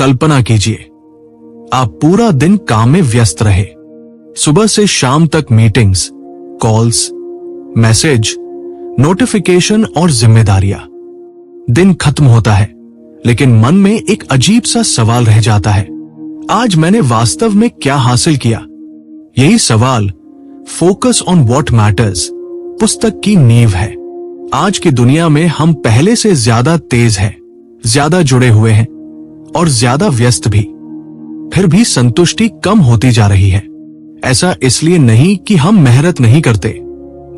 कल्पना कीजिए, आप पूरा दिन काम में व्यस्त रहे। सुबह से शाम तक मीटिंग्स, कॉल्स, मैसेज, नोटिफिकेशन और जिम्मेदारियां। दिन खत्म होता है, लेकिन मन में एक अजीब सा सवाल रह जाता है, आज मैंने वास्तव में क्या हासिल किया? यही सवाल फोकस ऑन व्हाट मैटर्स पुस्तक की नींव है। आज की दुनिया में हम पहले से ज्यादा तेज हैं, ज्यादा जुड़े हुए हैं और ज्यादा व्यस्त भी। फिर भी संतुष्टि कम होती जा रही है। ऐसा इसलिए नहीं कि हम मेहनत नहीं करते,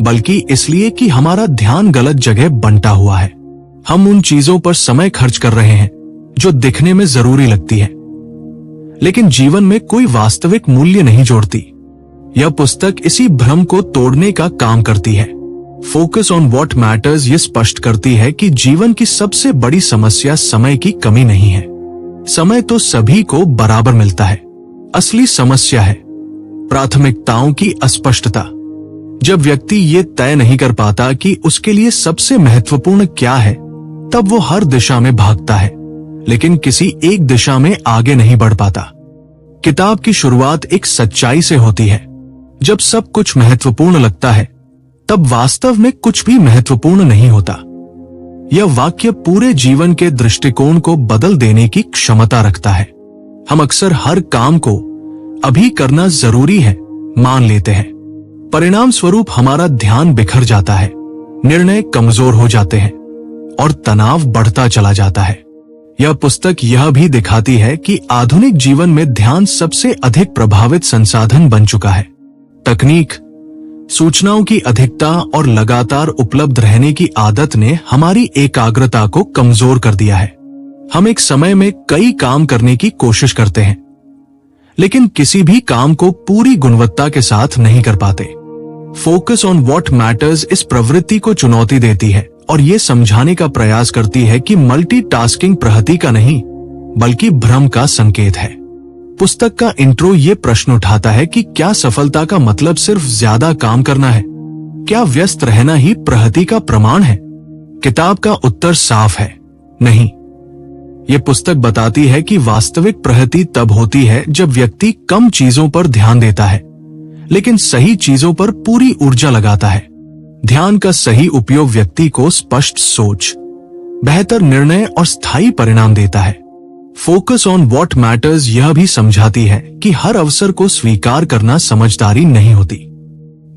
बल्कि इसलिए कि हमारा ध्यान गलत जगह बंटा हुआ है। हम उन चीजों पर समय खर्च कर रहे हैं जो दिखने में जरूरी लगती है, लेकिन जीवन में कोई वास्तविक मूल्य नहीं जोड़ती। यह पुस्तक इसी भ्रम को तोड़ने का काम करती है। फोकस ऑन व्हाट मैटर्स ये स्पष्ट करती है कि जीवन की सबसे बड़ी समस्या समय की कमी नहीं है। समय तो सभी को बराबर मिलता है। असली समस्या है प्राथमिकताओं की अस्पष्टता। जब व्यक्ति ये तय नहीं कर पाता कि उसके लिए सबसे महत्वपूर्ण क्या है, तब वो हर दिशा में भागता है, लेकिन किसी एक दिशा में आगे नहीं बढ़ पाता। किताब की शुरुआत एक सच्चाई से होती है। जब सब कुछ महत्वपूर्ण लगता है, तब वास्तव में कुछ भी महत्वपूर्ण नहीं होता। यह वाक्य पूरे जीवन के दृष्टिकोण को बदल देने की क्षमता रखता है। हम अक्सर हर काम को अभी करना जरूरी है मान लेते हैं। परिणाम स्वरूप हमारा ध्यान बिखर जाता है, निर्णय कमजोर हो जाते हैं और तनाव बढ़ता चला जाता है। यह पुस्तक यह भी दिखाती है कि आधुनिक जीवन में ध्यान सबसे अधिक प्रभावित संसाधन बन चुका है। तकनीक, सूचनाओं की अधिकता और लगातार उपलब्ध रहने की आदत ने हमारी एकाग्रता को कमजोर कर दिया है। हम एक समय में कई काम करने की कोशिश करते हैं, लेकिन किसी भी काम को पूरी गुणवत्ता के साथ नहीं कर पाते। फोकस ऑन व्हाट मैटर्स इस प्रवृत्ति को चुनौती देती है और ये समझाने का प्रयास करती है कि मल्टीटास्किंग प्रगति का नहीं, बल्कि भ्रम का संकेत है। पुस्तक का इंट्रो ये प्रश्न उठाता है कि क्या सफलता का मतलब सिर्फ ज्यादा काम करना है? क्या व्यस्त रहना ही प्रगति का प्रमाण है? किताब का उत्तर साफ है, नहीं। ये पुस्तक बताती है कि वास्तविक प्रगति तब होती है जब व्यक्ति कम चीजों पर ध्यान देता है, लेकिन सही चीजों पर पूरी ऊर्जा लगाता है। ध्यान का सही उपयोग व्यक्ति को स्पष्ट सोच, बेहतर निर्णय और स्थायी परिणाम देता है। फोकस ऑन व्हाट मैटर्स यह भी समझाती है कि हर अवसर को स्वीकार करना समझदारी नहीं होती।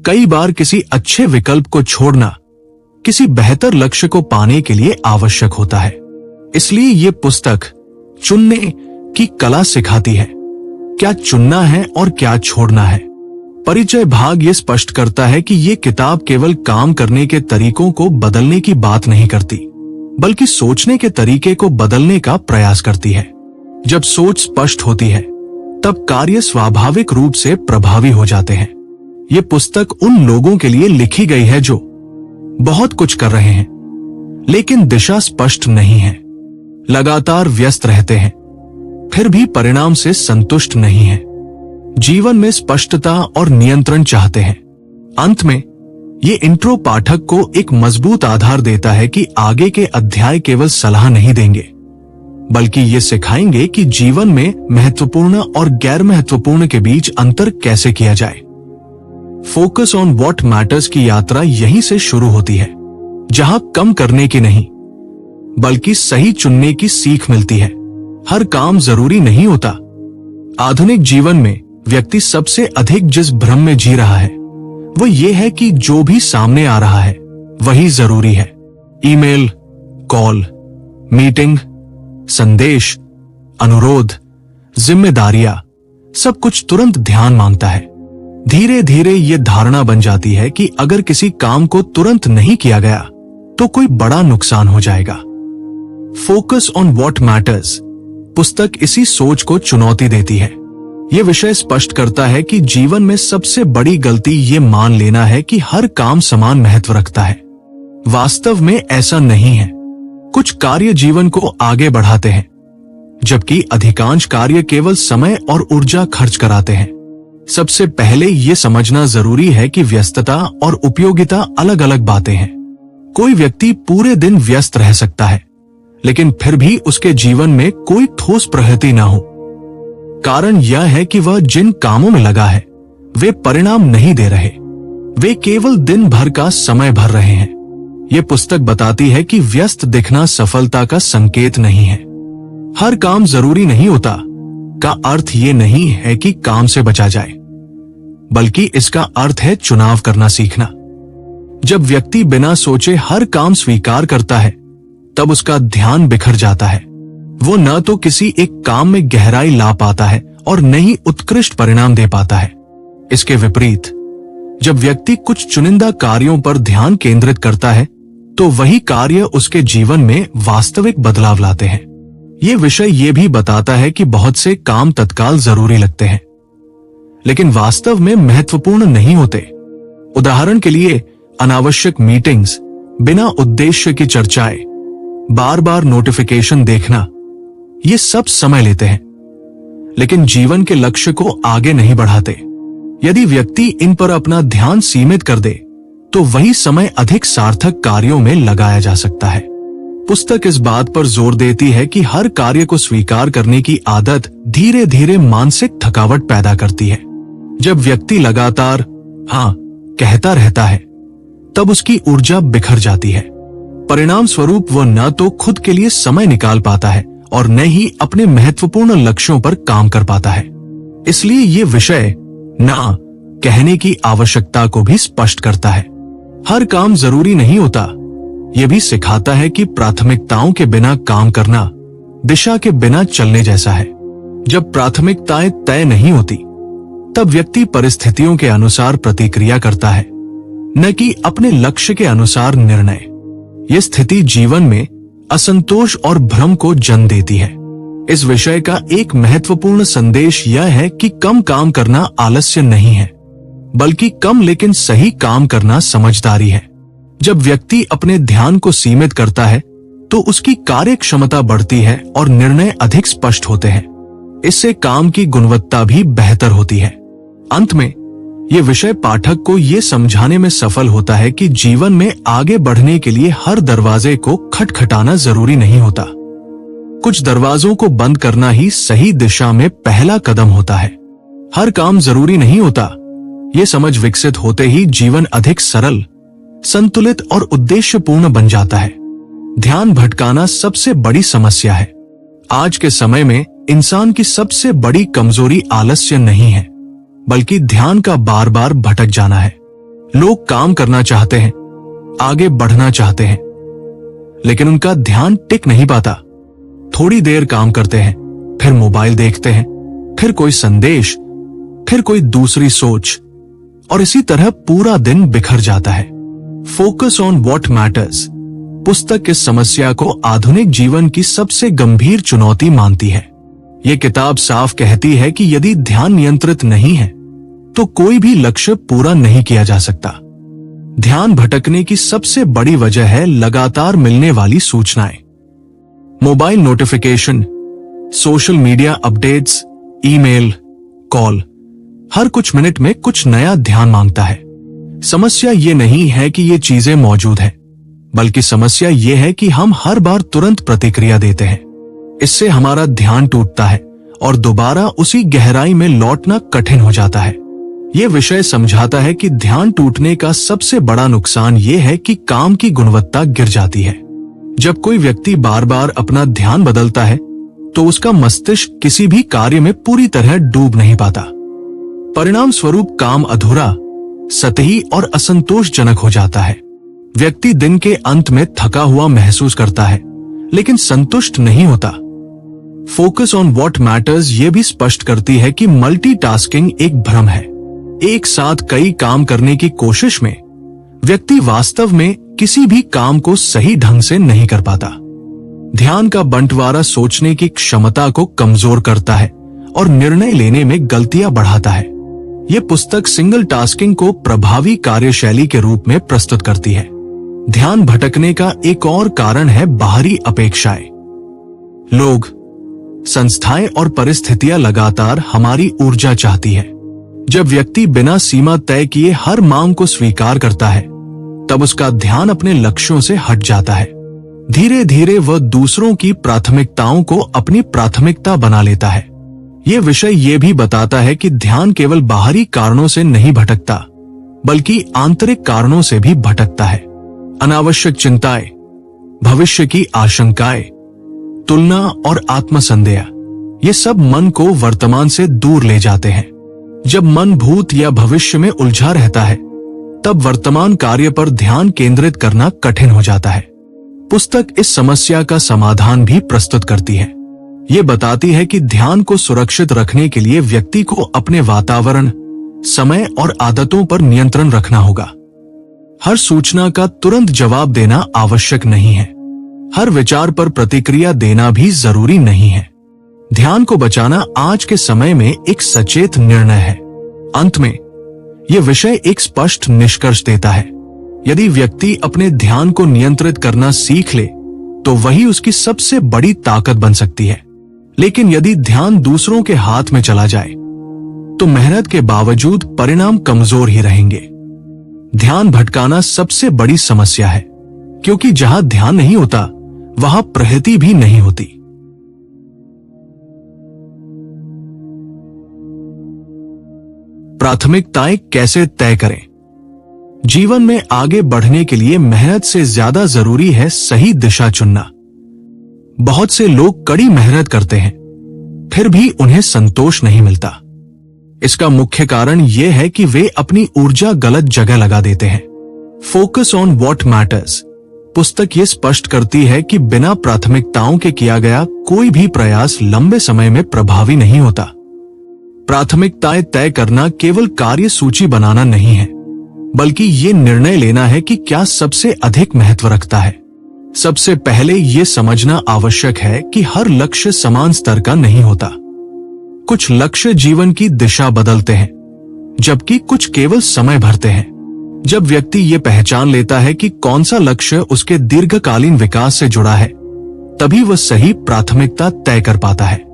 कई बार किसी अच्छे विकल्प को छोड़ना किसी बेहतर लक्ष्य को पाने के लिए आवश्यक होता है। इसलिए ये पुस्तक चुनने की कला सिखाती है, क्या चुनना है और क्या छोड़ना है। परिचय भाग ये स्पष्ट करता है कि ये किताब केवल काम करने के तरीकों को बदलने की बात नहीं करती, बल्कि सोचने के तरीके को बदलने का प्रयास करती है। जब सोच स्पष्ट होती है, तब कार्य स्वाभाविक रूप से प्रभावी हो जाते हैं। ये पुस्तक उन लोगों के लिए लिखी गई है जो बहुत कुछ कर रहे हैं, लेकिन दिशा स्पष्ट नहीं है, लगातार व्यस्त रहते हैं, फिर भी परिणाम से संतुष्ट नहीं है, जीवन में स्पष्टता और नियंत्रण चाहते हैं। अंत में ये इंट्रो पाठक को एक मजबूत आधार देता है कि आगे के अध्याय केवल सलाह नहीं देंगे, बल्कि ये सिखाएंगे कि जीवन में महत्वपूर्ण और गैर महत्वपूर्ण के बीच अंतर कैसे किया जाए। फोकस ऑन व्हाट मैटर्स की यात्रा यहीं से शुरू होती है, जहां कम करने की नहीं, बल्कि सही चुनने की सीख मिलती है। हर काम जरूरी नहीं होता। आधुनिक जीवन में व्यक्ति सबसे अधिक जिस भ्रम में जी रहा है, वो ये है कि जो भी सामने आ रहा है वही जरूरी है। ईमेल, कॉल, मीटिंग, संदेश, अनुरोध, जिम्मेदारियां, सब कुछ तुरंत ध्यान मांगता है। धीरे धीरे ये धारणा बन जाती है कि अगर किसी काम को तुरंत नहीं किया गया तो कोई बड़ा नुकसान हो जाएगा। फोकस ऑन व्हाट मैटर्स पुस्तक इसी सोच को चुनौती देती है। ये विषय स्पष्ट करता है कि जीवन में सबसे बड़ी गलती ये मान लेना है कि हर काम समान महत्व रखता है। वास्तव में ऐसा नहीं है। कुछ कार्य जीवन को आगे बढ़ाते हैं, जबकि अधिकांश कार्य केवल समय और ऊर्जा खर्च कराते हैं। सबसे पहले ये समझना जरूरी है कि व्यस्तता और उपयोगिता अलग अलग बातें हैं। कोई व्यक्ति पूरे दिन व्यस्त रह सकता है, लेकिन फिर भी उसके जीवन में कोई ठोस प्रगति ना हो। कारण यह है कि वह जिन कामों में लगा है वे परिणाम नहीं दे रहे, वे केवल दिन भर का समय भर रहे हैं। ये पुस्तक बताती है कि व्यस्त दिखना सफलता का संकेत नहीं है। हर काम जरूरी नहीं होता का अर्थ ये नहीं है कि काम से बचा जाए, बल्कि इसका अर्थ है चुनाव करना सीखना। जब व्यक्ति बिना सोचे हर काम स्वीकार करता है तब उसका ध्यान बिखर जाता है। वो न तो किसी एक काम में गहराई ला पाता है और न ही उत्कृष्ट परिणाम दे पाता है। इसके विपरीत जब व्यक्ति कुछ चुनिंदा कार्यों पर ध्यान केंद्रित करता है तो वही कार्य उसके जीवन में वास्तविक बदलाव लाते हैं। ये विषय ये भी बताता है कि बहुत से काम तत्काल जरूरी लगते हैं लेकिन वास्तव में महत्वपूर्ण नहीं होते। उदाहरण के लिए अनावश्यक मीटिंग्स, बिना उद्देश्य की चर्चाएं, बार बार नोटिफिकेशन देखना, ये सब समय लेते हैं लेकिन जीवन के लक्ष्य को आगे नहीं बढ़ाते। यदि व्यक्ति इन पर अपना ध्यान सीमित कर दे तो वही समय अधिक सार्थक कार्यों में लगाया जा सकता है। पुस्तक इस बात पर जोर देती है कि हर कार्य को स्वीकार करने की आदत धीरे धीरे मानसिक थकावट पैदा करती है। जब व्यक्ति लगातार हाँ कहता रहता है तब उसकी ऊर्जा बिखर जाती है। परिणाम स्वरूप वह न तो खुद के लिए समय निकाल पाता है और न ही अपने महत्वपूर्ण लक्ष्यों पर काम कर पाता है। इसलिए ये विषय ना कहने की आवश्यकता को भी स्पष्ट करता है। हर काम जरूरी नहीं होता। यह भी सिखाता है कि प्राथमिकताओं के बिना काम करना दिशा के बिना चलने जैसा है। जब प्राथमिकताएं तय नहीं होती तब व्यक्ति परिस्थितियों के अनुसार प्रतिक्रिया करता है, न कि अपने लक्ष्य के अनुसार निर्णय। यह स्थिति जीवन में असंतोष और भ्रम को जन्म देती है। इस विषय का एक महत्वपूर्ण संदेश यह है कि कम काम करना आलस्य नहीं है, बल्कि कम लेकिन सही काम करना समझदारी है। जब व्यक्ति अपने ध्यान को सीमित करता है तो उसकी कार्य क्षमता बढ़ती है और निर्णय अधिक स्पष्ट होते हैं। इससे काम की गुणवत्ता भी बेहतर होती है। अंत में यह विषय पाठक को यह समझाने में सफल होता है कि जीवन में आगे बढ़ने के लिए हर दरवाजे को खटखटाना जरूरी नहीं होता। कुछ दरवाजों को बंद करना ही सही दिशा में पहला कदम होता है। हर काम जरूरी नहीं होता। ये समझ विकसित होते ही जीवन अधिक सरल, संतुलित और उद्देश्यपूर्ण बन जाता है। ध्यान भटकाना सबसे बड़ी समस्या है। आज के समय में इंसान की सबसे बड़ी कमजोरी आलस्य नहीं है, बल्कि ध्यान का बार बार भटक जाना है। लोग काम करना चाहते हैं, आगे बढ़ना चाहते हैं, लेकिन उनका ध्यान टिक नहीं पाता। थोड़ी देर काम करते हैं, फिर मोबाइल देखते हैं, फिर कोई संदेश, फिर कोई दूसरी सोच, और इसी तरह पूरा दिन बिखर जाता है। फोकस ऑन व्हाट मैटर्स पुस्तक इस समस्या को आधुनिक जीवन की सबसे गंभीर चुनौती मानती है। ये किताब साफ कहती है कि यदि ध्यान नियंत्रित नहीं है तो कोई भी लक्ष्य पूरा नहीं किया जा सकता। ध्यान भटकने की सबसे बड़ी वजह है लगातार मिलने वाली सूचनाएं। Mobile notification, social media updates, email, call, हर कुछ मिनट में कुछ नया ध्यान मांगता है। समस्या ये नहीं है कि ये चीजें मौजूद हैं, बल्कि समस्या ये है कि हम हर बार तुरंत प्रतिक्रिया देते हैं। इससे हमारा ध्यान टूटता है और दोबारा उसी गहराई में लौटना कठिन हो जाता है। ये विषय समझाता है कि ध्यान टूटने का सबसे बड़ा नुकसान ये है कि काम की गुणवत्ता गिर जाती है। जब कोई व्यक्ति बार बार अपना ध्यान बदलता है तो उसका मस्तिष्क किसी भी कार्य में पूरी तरह डूब नहीं पाता। परिणाम स्वरूप काम अधूरा, सतही और असंतोषजनक हो जाता है। व्यक्ति दिन के अंत में थका हुआ महसूस करता है, लेकिन संतुष्ट नहीं होता। फोकस ऑन व्हाट मैटर्स ये भी स्पष्ट करती है कि मल्टीटास्किंग एक भ्रम है। एक साथ कई काम करने की कोशिश में व्यक्ति वास्तव में किसी भी काम को सही ढंग से नहीं कर पाता। ध्यान का बंटवारा सोचने की क्षमता को कमजोर करता है और निर्णय लेने में गलतियां बढ़ाता है। यह पुस्तक सिंगल टास्किंग को प्रभावी कार्यशैली के रूप में प्रस्तुत करती है। ध्यान भटकने का एक और कारण है बाहरी अपेक्षाएं। लोग, संस्थाएं और परिस्थितियां लगातार हमारी ऊर्जा चाहती है। जब व्यक्ति बिना सीमा तय किए हर मांग को स्वीकार करता है, तब उसका ध्यान अपने लक्ष्यों से हट जाता है। धीरे धीरे वह दूसरों की प्राथमिकताओं को अपनी प्राथमिकता बना लेता है। यह विषय ये भी बताता है कि ध्यान केवल बाहरी कारणों से नहीं भटकता, बल्कि आंतरिक कारणों से भी भटकता है। अनावश्यक चिंताएं, भविष्य की आशंकाएं, तुलना और आत्मसंदेह, ये सब मन को वर्तमान से दूर ले जाते हैं। जब मन भूत या भविष्य में उलझा रहता है, तब वर्तमान कार्य पर ध्यान केंद्रित करना कठिन हो जाता है। पुस्तक इस समस्या का समाधान भी प्रस्तुत करती है। ये बताती है कि ध्यान को सुरक्षित रखने के लिए व्यक्ति को अपने वातावरण, समय और आदतों पर नियंत्रण रखना होगा। हर सूचना का तुरंत जवाब देना आवश्यक नहीं है। हर विचार पर प्रतिक्रिया देना भी जरूरी नहीं है। ध्यान को बचाना आज के समय में एक सचेत निर्णय है। अंत में यह विषय एक स्पष्ट निष्कर्ष देता है। यदि व्यक्ति अपने ध्यान को नियंत्रित करना सीख ले, तो वही उसकी सबसे बड़ी ताकत बन सकती है। लेकिन यदि ध्यान दूसरों के हाथ में चला जाए, तो मेहनत के बावजूद परिणाम कमजोर ही रहेंगे। ध्यान भटकाना सबसे बड़ी समस्या है, क्योंकि जहां ध्यान नहीं होता, वहां प्रगति भी नहीं होती। प्राथमिकताएं कैसे तय करें? जीवन में आगे बढ़ने के लिए मेहनत से ज्यादा जरूरी है सही दिशा चुनना। बहुत से लोग कड़ी मेहनत करते हैं, फिर भी उन्हें संतोष नहीं मिलता। इसका मुख्य कारण यह है कि वे अपनी ऊर्जा गलत जगह लगा देते हैं। फोकस ऑन व्हाट मैटर्स पुस्तक ये स्पष्ट करती है कि बिना प्राथमिकताओं के किया गया कोई भी प्रयास लंबे समय में प्रभावी नहीं होता। प्राथमिकताएं तय करना केवल कार्य सूची बनाना नहीं है, बल्कि ये निर्णय लेना है कि क्या सबसे अधिक महत्व रखता है। सबसे पहले ये समझना आवश्यक है कि हर लक्ष्य समान स्तर का नहीं होता। कुछ लक्ष्य जीवन की दिशा बदलते हैं, जबकि कुछ केवल समय भरते हैं। जब व्यक्ति ये पहचान लेता है कि कौन सा लक्ष्य उसके दीर्घकालीन विकास से जुड़ा है, तभी वह सही प्राथमिकता तय कर पाता है।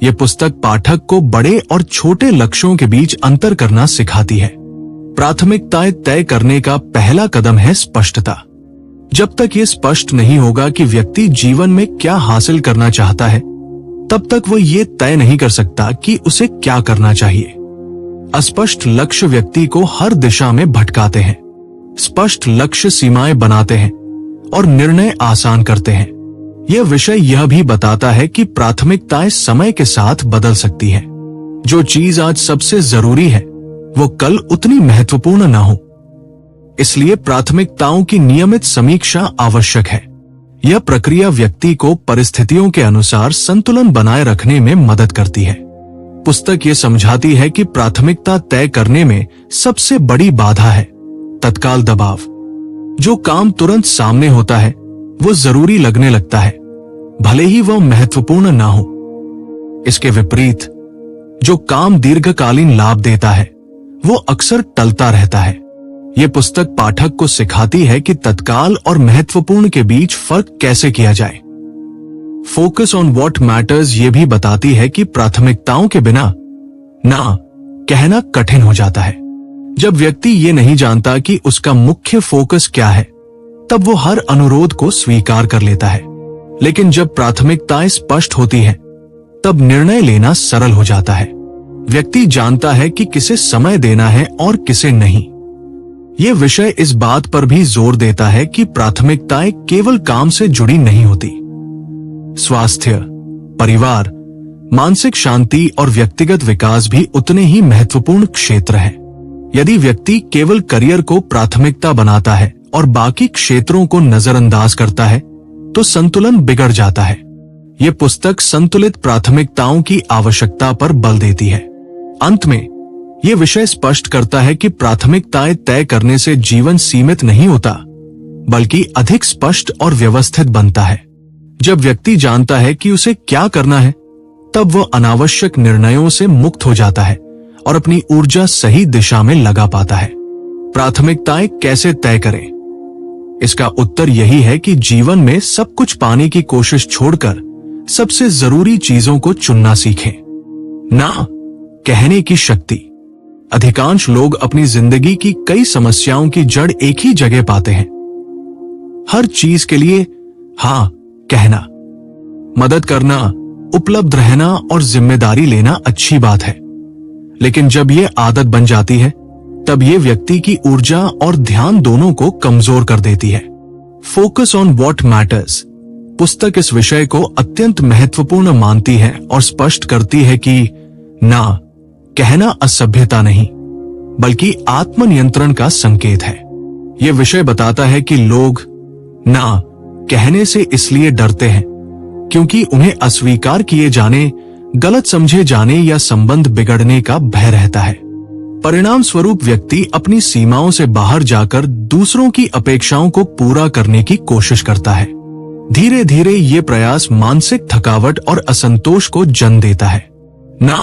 यह पुस्तक पाठक को बड़े और छोटे लक्ष्यों के बीच अंतर करना सिखाती है। प्राथमिकताएं तय करने का पहला कदम है स्पष्टता। जब तक ये स्पष्ट नहीं होगा कि व्यक्ति जीवन में क्या हासिल करना चाहता है, तब तक वह ये तय नहीं कर सकता कि उसे क्या करना चाहिए। अस्पष्ट लक्ष्य व्यक्ति को हर दिशा में भटकाते हैं। स्पष्ट लक्ष्य सीमाएं बनाते हैं और निर्णय आसान करते हैं। यह विषय यह भी बताता है कि प्राथमिकताएं समय के साथ बदल सकती है। जो चीज आज सबसे जरूरी है, वो कल उतनी महत्वपूर्ण ना हो। इसलिए प्राथमिकताओं की नियमित समीक्षा आवश्यक है। यह प्रक्रिया व्यक्ति को परिस्थितियों के अनुसार संतुलन बनाए रखने में मदद करती है। पुस्तक ये समझाती है कि प्राथमिकता तय करने में सबसे बड़ी बाधा है तत्काल दबाव। जो काम तुरंत सामने होता है, वो जरूरी लगने लगता है, भले ही वह महत्वपूर्ण ना हो। इसके विपरीत, जो काम दीर्घकालीन लाभ देता है, वो अक्सर टलता रहता है। यह पुस्तक पाठक को सिखाती है कि तत्काल और महत्वपूर्ण के बीच फर्क कैसे किया जाए। फोकस ऑन व्हाट मैटर्स ये भी बताती है कि प्राथमिकताओं के बिना ना कहना कठिन हो जाता है। जब व्यक्ति ये नहीं जानता कि उसका मुख्य फोकस क्या है, तब वो हर अनुरोध को स्वीकार कर लेता है। लेकिन जब प्राथमिकताएं स्पष्ट होती हैं, तब निर्णय लेना सरल हो जाता है। व्यक्ति जानता है कि किसे समय देना है और किसे नहीं। यह विषय इस बात पर भी जोर देता है कि प्राथमिकताएं केवल काम से जुड़ी नहीं होती। स्वास्थ्य, परिवार, मानसिक शांति और व्यक्तिगत विकास भी उतने ही महत्वपूर्ण क्षेत्र हैं। यदि व्यक्ति केवल करियर को प्राथमिकता बनाता है और बाकी क्षेत्रों को नजरअंदाज करता है, तो संतुलन बिगड़ जाता है। यह पुस्तक संतुलित प्राथमिकताओं की आवश्यकता पर बल देती है। अंत में यह विषय स्पष्ट करता है कि प्राथमिकताएं तय करने से जीवन सीमित नहीं होता, बल्कि अधिक स्पष्ट और व्यवस्थित बनता है। जब व्यक्ति जानता है कि उसे क्या करना है, तब वह अनावश्यक निर्णयों से मुक्त हो जाता है और अपनी ऊर्जा सही दिशा में लगा पाता है। प्राथमिकताएं कैसे तय करें? इसका उत्तर यही है कि जीवन में सब कुछ पाने की कोशिश छोड़कर सबसे जरूरी चीजों को चुनना सीखें। ना कहने की शक्ति। अधिकांश लोग अपनी जिंदगी की कई समस्याओं की जड़ एक ही जगह पाते हैं। हर चीज के लिए हाँ कहना। मदद करना, उपलब्ध रहना और जिम्मेदारी लेना अच्छी बात है, लेकिन जब ये आदत बन जाती है तब ये व्यक्ति की ऊर्जा और ध्यान दोनों को कमजोर कर देती है। फोकस ऑन व्हाट मैटर्स पुस्तक इस विषय को अत्यंत महत्वपूर्ण मानती है और स्पष्ट करती है कि ना कहना असभ्यता नहीं, बल्कि आत्मनियंत्रण का संकेत है। यह विषय बताता है कि लोग ना कहने से इसलिए डरते हैं क्योंकि उन्हें अस्वीकार किए जाने, गलत समझे जाने या संबंध बिगड़ने का भय रहता है। परिणाम स्वरूप व्यक्ति अपनी सीमाओं से बाहर जाकर दूसरों की अपेक्षाओं को पूरा करने की कोशिश करता है। धीरे धीरे ये प्रयास मानसिक थकावट और असंतोष को जन्म देता है। ना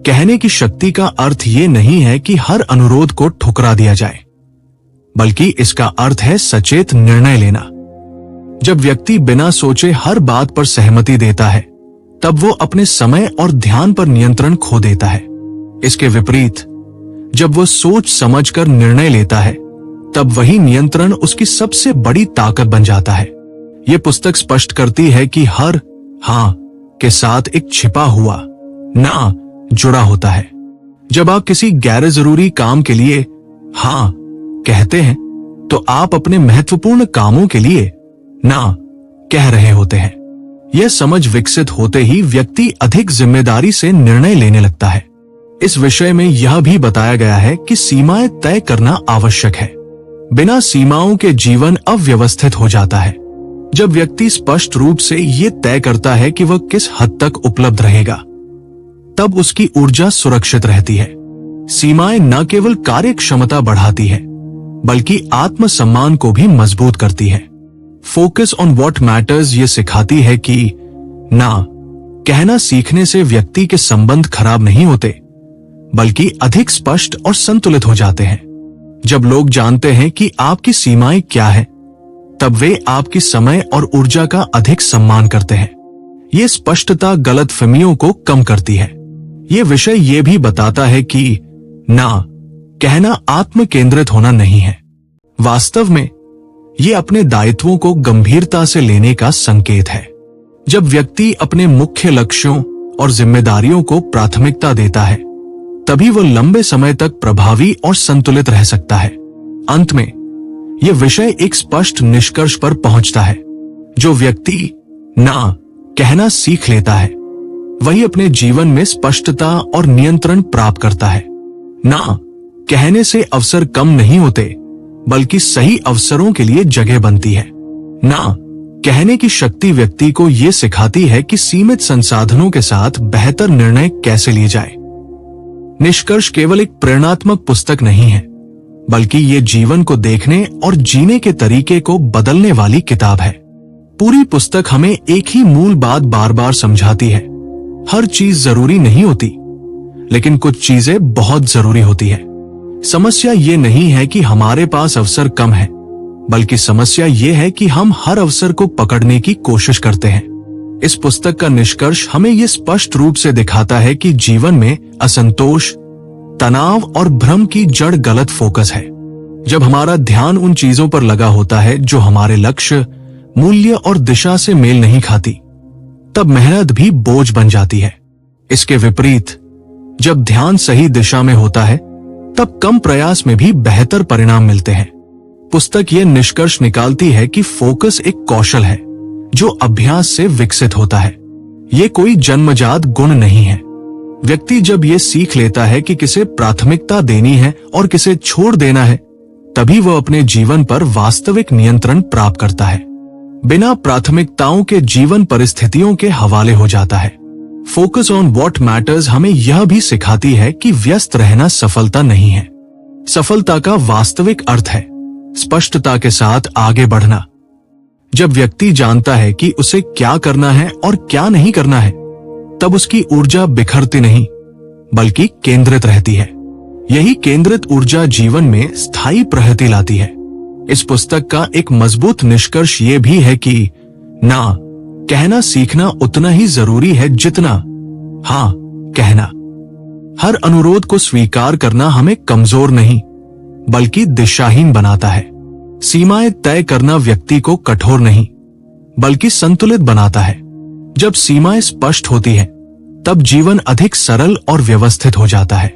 कहने की शक्ति का अर्थ ये नहीं है कि हर अनुरोध को ठुकरा दिया जाए, बल्कि इसका अर्थ है सचेत निर्णय लेना। जब व्यक्ति बिना सोचे हर बात पर सहमति देता है, तब वो अपने समय और ध्यान पर नियंत्रण खो देता है। इसके विपरीत जब वो सोच समझकर निर्णय लेता है, तब वही नियंत्रण उसकी सबसे बड़ी ताकत बन जाता है। ये पुस्तक स्पष्ट करती है कि हर हाँ के साथ एक छिपा हुआ ना जुड़ा होता है। जब आप किसी गैर जरूरी काम के लिए हाँ कहते हैं, तो आप अपने महत्वपूर्ण कामों के लिए ना कह रहे होते हैं। यह समझ विकसित होते ही व्यक्ति अधिक जिम्मेदारी से निर्णय लेने लगता है। इस विषय में यह भी बताया गया है कि सीमाएं तय करना आवश्यक है। बिना सीमाओं के जीवन अव्यवस्थित हो जाता है। जब व्यक्ति स्पष्ट रूप से ये तय करता है कि वह किस हद तक उपलब्ध रहेगा, तब उसकी ऊर्जा सुरक्षित रहती है। सीमाएं न केवल कार्य क्षमता बढ़ाती है, बल्कि आत्मसम्मान को भी मजबूत करती है। फोकस ऑन व्हाट मैटर्स ये सिखाती है कि ना कहना सीखने से व्यक्ति के संबंध खराब नहीं होते, बल्कि अधिक स्पष्ट और संतुलित हो जाते हैं। जब लोग जानते हैं कि आपकी सीमाएं क्या हैं, तब वे आपकी समय और ऊर्जा का अधिक सम्मान करते हैं। ये स्पष्टता गलतफहमियों को कम करती है। ये विषय ये भी बताता है कि ना कहना आत्म केंद्रित होना नहीं है। वास्तव में ये अपने दायित्वों को गंभीरता से लेने का संकेत है। जब व्यक्ति अपने मुख्य लक्ष्यों और जिम्मेदारियों को प्राथमिकता देता है, तभी वो लंबे समय तक प्रभावी और संतुलित रह सकता है। अंत में यह विषय एक स्पष्ट निष्कर्ष पर पहुंचता है। जो व्यक्ति ना कहना सीख लेता है, वही अपने जीवन में स्पष्टता और नियंत्रण प्राप्त करता है। ना कहने से अवसर कम नहीं होते, बल्कि सही अवसरों के लिए जगह बनती है। ना कहने की शक्ति व्यक्ति को ये सिखाती है कि सीमित संसाधनों के साथ बेहतर निर्णय कैसे लिए जाए। निष्कर्ष केवल एक प्रेरणात्मक पुस्तक नहीं है, बल्कि ये जीवन को देखने और जीने के तरीके को बदलने वाली किताब है। पूरी पुस्तक हमें एक ही मूल बात बार बार समझाती है। हर चीज जरूरी नहीं होती, लेकिन कुछ चीजें बहुत जरूरी होती है। समस्या ये नहीं है कि हमारे पास अवसर कम है, बल्कि समस्या ये है कि हम हर अवसर को पकड़ने की कोशिश करते हैं। इस पुस्तक का निष्कर्ष हमें यह स्पष्ट रूप से दिखाता है कि जीवन में असंतोष, तनाव और भ्रम की जड़ गलत फोकस है। जब हमारा ध्यान उन चीजों पर लगा होता है जो हमारे लक्ष्य, मूल्य और दिशा से मेल नहीं खाती, तब मेहनत भी बोझ बन जाती है। इसके विपरीत जब ध्यान सही दिशा में होता है, तब कम प्रयास में भी बेहतर परिणाम मिलते हैं। पुस्तक यह निष्कर्ष निकालती है कि फोकस एक कौशल है जो अभ्यास से विकसित होता है। ये कोई जन्मजात गुण नहीं है। व्यक्ति जब ये सीख लेता है कि किसे प्राथमिकता देनी है और किसे छोड़ देना है, तभी वह अपने जीवन पर वास्तविक नियंत्रण प्राप्त करता है। बिना प्राथमिकताओं के जीवन परिस्थितियों के हवाले हो जाता है। फोकस ऑन व्हाट मैटर्स हमें यह भी सिखाती है कि व्यस्त रहना सफलता नहीं है। सफलता का वास्तविक अर्थ है स्पष्टता के साथ आगे बढ़ना। जब व्यक्ति जानता है कि उसे क्या करना है और क्या नहीं करना है, तब उसकी ऊर्जा बिखरती नहीं, बल्कि केंद्रित रहती है। यही केंद्रित ऊर्जा जीवन में स्थायी प्रगति लाती है। इस पुस्तक का एक मजबूत निष्कर्ष ये भी है कि ना कहना सीखना उतना ही जरूरी है जितना हाँ कहना। हर अनुरोध को स्वीकार करना हमें कमजोर नहीं, बल्कि दिशाहीन बनाता है। सीमाएं तय करना व्यक्ति को कठोर नहीं, बल्कि संतुलित बनाता है। जब सीमाएं स्पष्ट होती हैं, तब जीवन अधिक सरल और व्यवस्थित हो जाता है।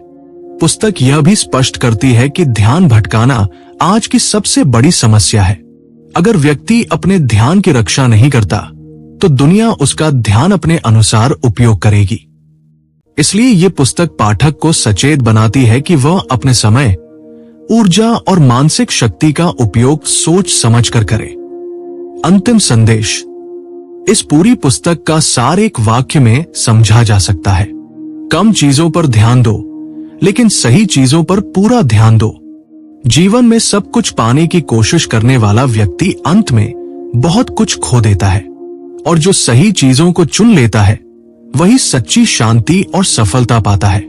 पुस्तक यह भी स्पष्ट करती है कि ध्यान भटकाना आज की सबसे बड़ी समस्या है। अगर व्यक्ति अपने ध्यान की रक्षा नहीं करता, तो दुनिया उसका ध्यान अपने अनुसार उपयोग करेगी। इसलिए ये पुस्तक पाठक को सचेत बनाती है कि वह अपने समय, ऊर्जा और मानसिक शक्ति का उपयोग सोच समझकर करे। अंतिम संदेश। इस पूरी पुस्तक का सार एक वाक्य में समझा जा सकता है। कम चीजों पर ध्यान दो, लेकिन सही चीजों पर पूरा ध्यान दो। जीवन में सब कुछ पाने की कोशिश करने वाला व्यक्ति अंत में बहुत कुछ खो देता है, और जो सही चीजों को चुन लेता है वही सच्ची शांति और सफलता पाता है।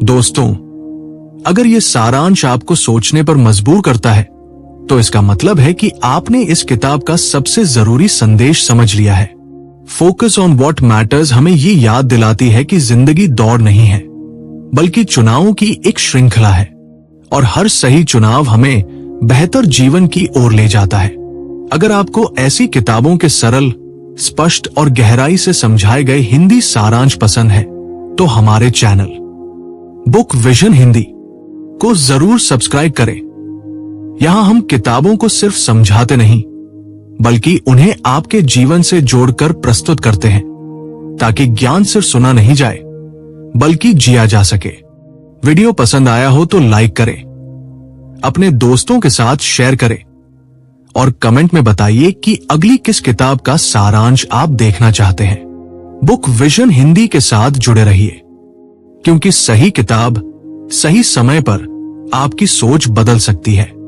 दोस्तों, अगर यह सारांश आपको सोचने पर मजबूर करता है, तो इसका मतलब है कि आपने इस किताब का सबसे जरूरी संदेश समझ लिया है। फोकस ऑन व्हाट मैटर्स हमें ये याद दिलाती है कि जिंदगी दौड़ नहीं है, बल्कि चुनावों की एक श्रृंखला है, और हर सही चुनाव हमें बेहतर जीवन की ओर ले जाता है। अगर आपको ऐसी किताबों के सरल, स्पष्ट और गहराई से समझाए गए हिंदी सारांश पसंद है, तो हमारे चैनल बुक विजन हिंदी को जरूर सब्सक्राइब करें। यहां हम किताबों को सिर्फ समझाते नहीं, बल्कि उन्हें आपके जीवन से जोड़कर प्रस्तुत करते हैं, ताकि ज्ञान सिर्फ सुना नहीं जाए, बल्कि जिया जा सके। वीडियो पसंद आया हो तो लाइक करें, अपने दोस्तों के साथ शेयर करें, और कमेंट में बताइए कि अगली किस किताब का सारांश आप देखना चाहते हैं। बुक विजन हिंदी के साथ जुड़े रहिए, क्योंकि सही किताब सही समय पर आपकी सोच बदल सकती है।